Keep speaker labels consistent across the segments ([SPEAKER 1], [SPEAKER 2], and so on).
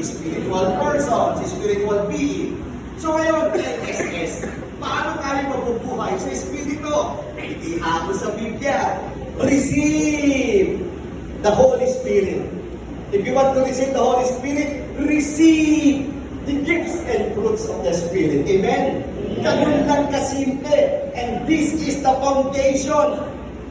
[SPEAKER 1] spiritual persons, spiritual being. So ngayon, SS, paano tayo mabubuhay sa Espiritu? Itihako sa Biblia. Receive the Holy Spirit. If you want to receive the Holy Spirit, receive the gifts and fruits of the Spirit. Amen? Ganun lang kasimple. And this is the foundation.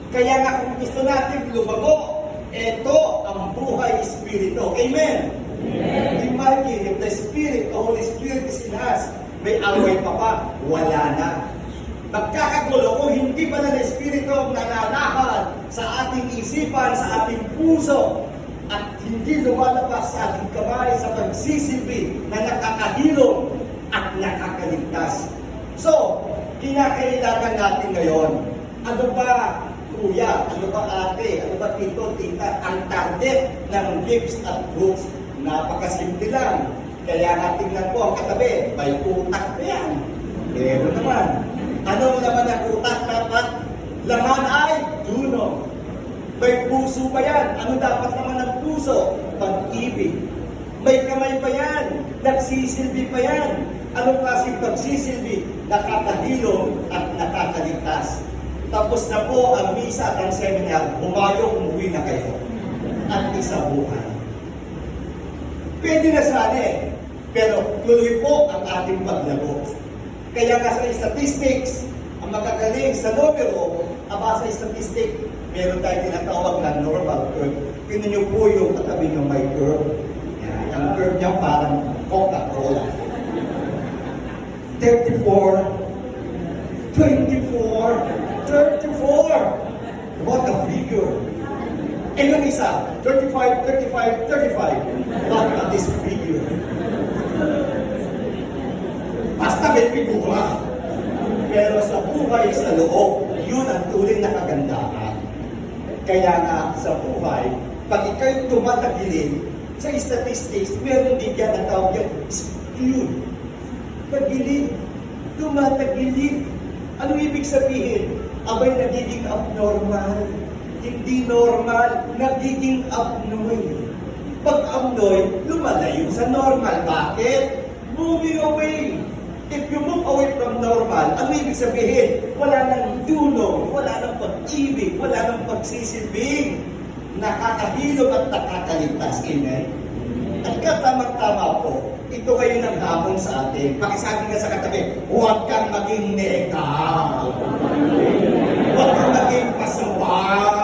[SPEAKER 1] Kaya nga kung gusto natin lumago, ito ang buhay Espiritu. Amen? Amen. Imagine if the Spirit, the Holy Spirit is in us, may away pa, wala na. Magkakagulo kung hindi pa na ng Espiritu ang nananahan sa ating isipan, sa ating puso, at hindi lumalabas sa ating kamay sa pagsisilbi na nakakahilom at nakakaligtas. So, kinakailangan natin ngayon, ano ba, kuya, ano ba ate, ano ba tito, tita, ang target ng gifts at fruits? Napakasimple lang. Kaya nga tingnan po ang katabi, may utak na yan. Pero naman, ano naman ang utak dapat? Laman ay duno. May puso pa yan. Ano dapat naman ang puso? Pag-ibig. May kamay pa yan. Nagsisilbi pa yan. Anong klaseng pagsisilbi? Nakakahilom at nakakaligtas. Tapos na po ang misa at ang seminar, humayong umuwi na kayo. At isa buhay. Pwede na sana eh. Pero tuloy po ang ating paglago. Kaya nga sa statistics, ang magagaling sa numero, aba sa statistic, meron tayong tinatawag na normal curve. Tingnan niyo po yung katabi ng may curve. Yan, ang curve niya parang Coca-Cola. 34, 24, 34. What a figure. Eh yung isa, 35, 35, 35. What a this figure. Basta may figura. Pero sa buhay sa loob, yun ang tunay na kagandahan. Kaya nga sa buhay, pag ikaw'y tumatagilid, sa statistics, meron din yan ang tawag yan, skewed. Tagilid, tumatagilid. Ano ibig sabihin? Abay nagiging abnormal. Hindi normal, nagiging abnormal. Pag abnormal, lumalayo sa normal. Bakit? Moving away. If you move away from normal, ano ibig sabihin? Wala nang dulong, wala nang pag-ibig, wala nang pagsisilbing. Nakakahilom at nakakaligtas. Amen? At katamang-tama po, ito kayo ng hamon sa atin. Pakisabi nga sa katabi, huwag kang maging nega. Huwag kang maging pasaway.